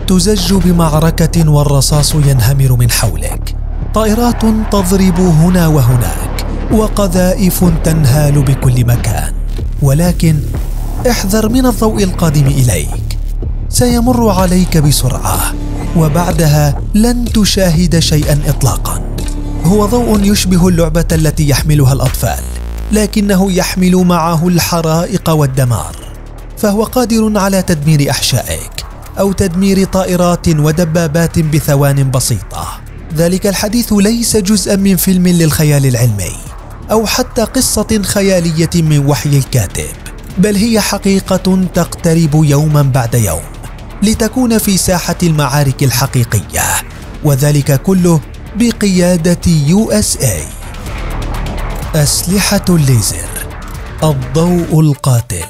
تزج بمعركة والرصاص ينهمر من حولك، طائرات تضرب هنا وهناك، وقذائف تنهال بكل مكان. ولكن احذر من الضوء القادم إليك، سيمر عليك بسرعة، وبعدها لن تشاهد شيئا إطلاقا. هو ضوء يشبه اللعبة التي يحملها الأطفال، لكنه يحمل معه الحرائق والدمار، فهو قادر على تدمير أحشائك أو تدمير طائرات ودبابات بثوان بسيطة. ذلك الحديث ليس جزءا من فيلم للخيال العلمي أو حتى قصة خيالية من وحي الكاتب، بل هي حقيقة تقترب يوما بعد يوم لتكون في ساحة المعارك الحقيقية، وذلك كله بقيادة USA. أسلحة الليزر، الضوء القاتل.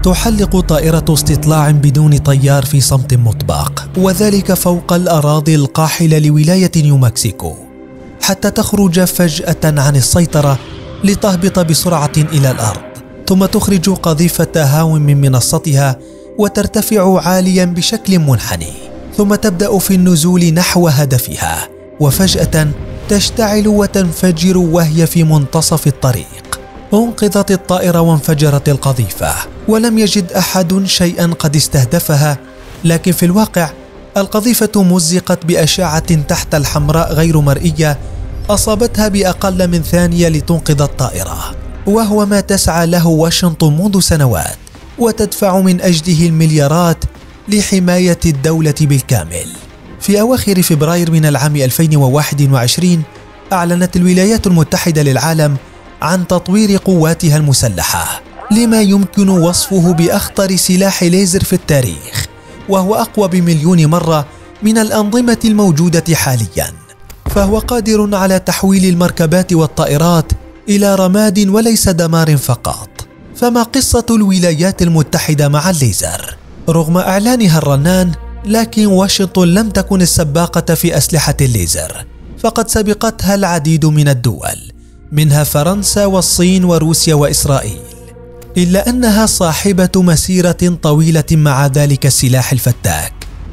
تحلق طائرة استطلاع بدون طيار في صمت مطبق، وذلك فوق الأراضي القاحلة لولاية نيومكسيكو، حتى تخرج فجأة عن السيطرة لتهبط بسرعة إلى الأرض، ثم تخرج قذيفة هاو من منصتها وترتفع عاليا بشكل منحني، ثم تبدأ في النزول نحو هدفها، وفجأة تشتعل وتنفجر وهي في منتصف الطريق. أنقذت الطائرة وانفجرت القذيفة، ولم يجد أحد شيئا قد استهدفها، لكن في الواقع القذيفة مزقت بأشعة تحت الحمراء غير مرئية أصابتها بأقل من ثانية لتنقذ الطائرة، وهو ما تسعى له واشنطن منذ سنوات وتدفع من أجله المليارات لحماية الدولة بالكامل. في أواخر فبراير من العام 2021 أعلنت الولايات المتحدة للعالم عن تطوير قواتها المسلحة لما يمكن وصفه بأخطر سلاح ليزر في التاريخ، وهو أقوى ب1,000,000 مرة من الأنظمة الموجودة حاليا، فهو قادر على تحويل المركبات والطائرات إلى رماد وليس دمار فقط. فما قصة الولايات المتحدة مع الليزر؟ رغم إعلانها الرنان، لكن واشنطن لم تكن السباقة في أسلحة الليزر، فقد سبقتها العديد من الدول، منها فرنسا والصين وروسيا وإسرائيل، إلا أنها صاحبة مسيرة طويلة مع ذلك السلاح الفتاك،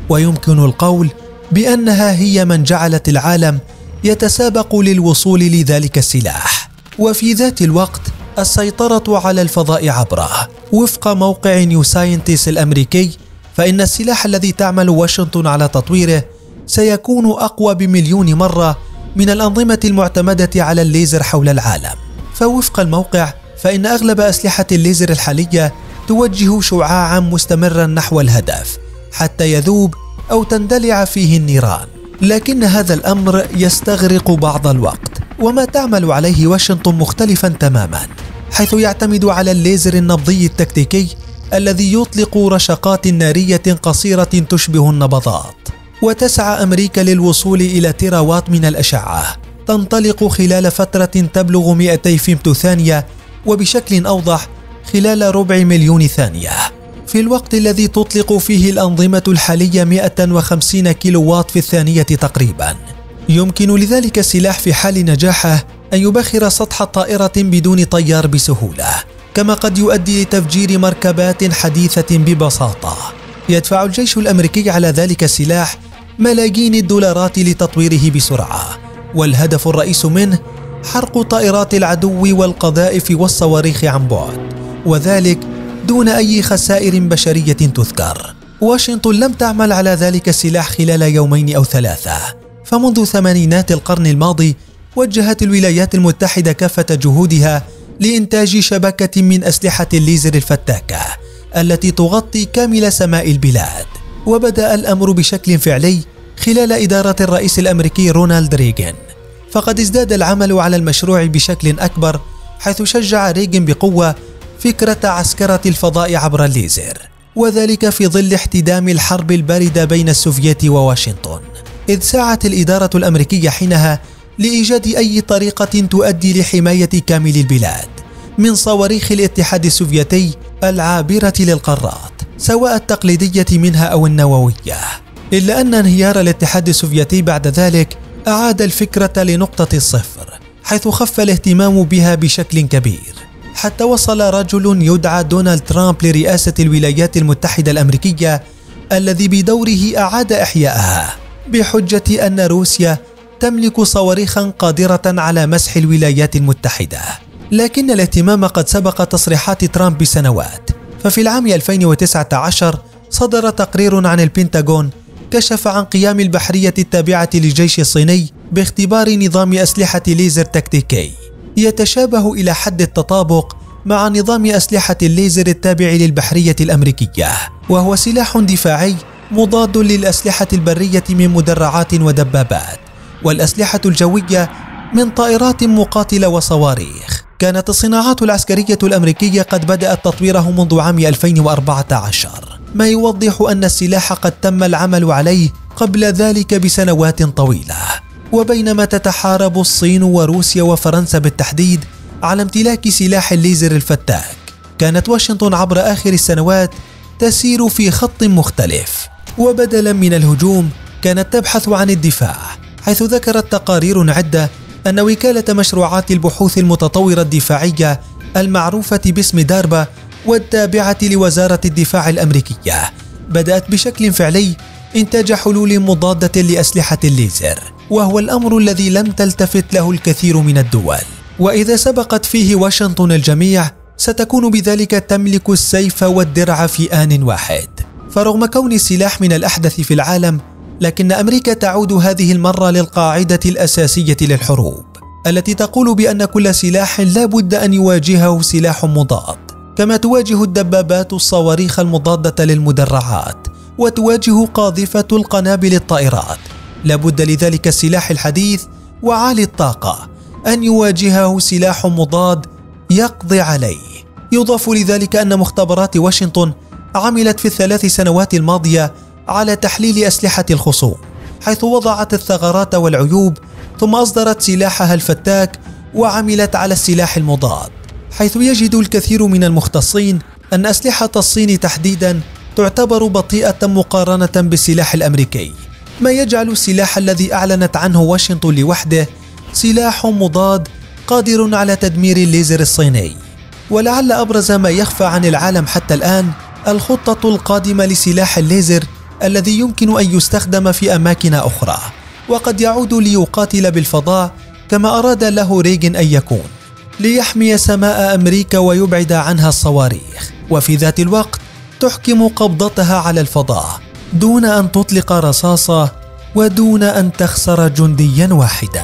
ويمكن القول بأنها هي من جعلت العالم يتسابق للوصول لذلك السلاح، وفي ذات الوقت السيطرة على الفضاء عبره. وفق موقع نيو ساينتس الأمريكي، فإن السلاح الذي تعمل واشنطن على تطويره سيكون أقوى ب1,000,000 مرة من الأنظمة المعتمدة على الليزر حول العالم. فوفق الموقع، فإن أغلب أسلحة الليزر الحالية توجه شعاعا مستمرا نحو الهدف حتى يذوب أو تندلع فيه النيران، لكن هذا الأمر يستغرق بعض الوقت. وما تعمل عليه واشنطن مختلفا تماما، حيث يعتمد على الليزر النبضي التكتيكي الذي يطلق رشقات نارية قصيرة تشبه النبضات. وتسعى أمريكا للوصول إلى تيراوات من الأشعة تنطلق خلال فترة تبلغ 200 فيمتو ثانية، وبشكل أوضح خلال 250,000 ثانية، في الوقت الذي تطلق فيه الأنظمة الحالية 150 كيلووات في الثانية تقريبا. يمكن لذلك السلاح في حال نجاحه أن يبخر سطح طائرة بدون طيار بسهولة، كما قد يؤدي لتفجير مركبات حديثة ببساطة. يدفع الجيش الأمريكي على ذلك السلاح ملايين الدولارات لتطويره بسرعة، والهدف الرئيس منه حرق طائرات العدو والقذائف والصواريخ عن بعد، وذلك دون أي خسائر بشرية تذكر. واشنطن لم تعمل على ذلك السلاح خلال 2 أو 3، فمنذ ثمانينات القرن الماضي وجهت الولايات المتحدة كافة جهودها لإنتاج شبكة من أسلحة الليزر الفتاكة التي تغطي كامل سماء البلاد. وبدأ الأمر بشكل فعلي خلال إدارة الرئيس الأمريكي رونالد ريغان، فقد ازداد العمل على المشروع بشكل أكبر، حيث شجع ريغان بقوة فكرة عسكرة الفضاء عبر الليزر، وذلك في ظل احتدام الحرب الباردة بين السوفييت وواشنطن، إذ سعت الإدارة الأمريكية حينها لإيجاد أي طريقة تؤدي لحماية كامل البلاد من صواريخ الاتحاد السوفيتي العابرة للقارات، سواء التقليدية منها أو النووية. إلا أن انهيار الاتحاد السوفيتي بعد ذلك أعاد الفكرة لنقطة الصفر، حيث خف الاهتمام بها بشكل كبير، حتى وصل رجل يدعى دونالد ترامب لرئاسة الولايات المتحدة الأمريكية الذي بدوره أعاد إحيائها بحجة أن روسيا تملك صواريخا قادرة على مسح الولايات المتحدة. لكن الاهتمام قد سبق تصريحات ترامب بسنوات، ففي العام 2019 صدر تقرير عن البنتاغون كشف عن قيام البحرية التابعة للجيش الصيني باختبار نظام أسلحة ليزر تكتيكي يتشابه إلى حد التطابق مع نظام أسلحة الليزر التابع للبحرية الأمريكية، وهو سلاح دفاعي مضاد للأسلحة البرية من مدرعات ودبابات، والأسلحة الجوية من طائرات مقاتلة وصواريخ. كانت الصناعات العسكرية الأمريكية قد بدأت تطويره منذ عام 2014، ما يوضح أن السلاح قد تم العمل عليه قبل ذلك بسنوات طويلة. وبينما تتحارب الصين وروسيا وفرنسا بالتحديد على امتلاك سلاح الليزر الفتاك، كانت واشنطن عبر آخر السنوات تسير في خط مختلف، وبدلا من الهجوم كانت تبحث عن الدفاع، حيث ذكرت تقارير عدة أن وكالة مشروعات البحوث المتطورة الدفاعية المعروفة باسم داربا والتابعة لوزارة الدفاع الأمريكية بدأت بشكل فعلي إنتاج حلول مضادة لأسلحة الليزر، وهو الأمر الذي لم تلتفت له الكثير من الدول. وإذا سبقت فيه واشنطن الجميع ستكون بذلك تملك السيف والدرع في آن واحد. فرغم كون السلاح من الأحدث في العالم، لكن أمريكا تعود هذه المرة للقاعدة الأساسية للحروب التي تقول بأن كل سلاح لا بد أن يواجهه سلاح مضاد، كما تواجه الدبابات الصواريخ المضادة للمدرعات وتواجه قاذفة القنابل الطائرات. لا بد لذلك السلاح الحديث وعالي الطاقة أن يواجهه سلاح مضاد يقضي عليه. يضاف لذلك أن مختبرات واشنطن عملت في ال3 سنوات الماضية على تحليل أسلحة الخصوم، حيث وضعت الثغرات والعيوب، ثم أصدرت سلاحها الفتاك وعملت على السلاح المضاد، حيث يجد الكثير من المختصين أن أسلحة الصين تحديدا تعتبر بطيئة مقارنة بالسلاح الأمريكي، ما يجعل السلاح الذي أعلنت عنه واشنطن لوحده سلاح مضاد قادر على تدمير الليزر الصيني. ولعل أبرز ما يخفى عن العالم حتى الآن الخطة القادمة لسلاح الليزر الذي يمكن أن يستخدم في أماكن أخرى، وقد يعود ليقاتل بالفضاء كما أراد له ريغن أن يكون، ليحمي سماء أمريكا ويبعد عنها الصواريخ، وفي ذات الوقت تحكم قبضتها على الفضاء دون أن تطلق رصاصة ودون أن تخسر جنديا واحدا.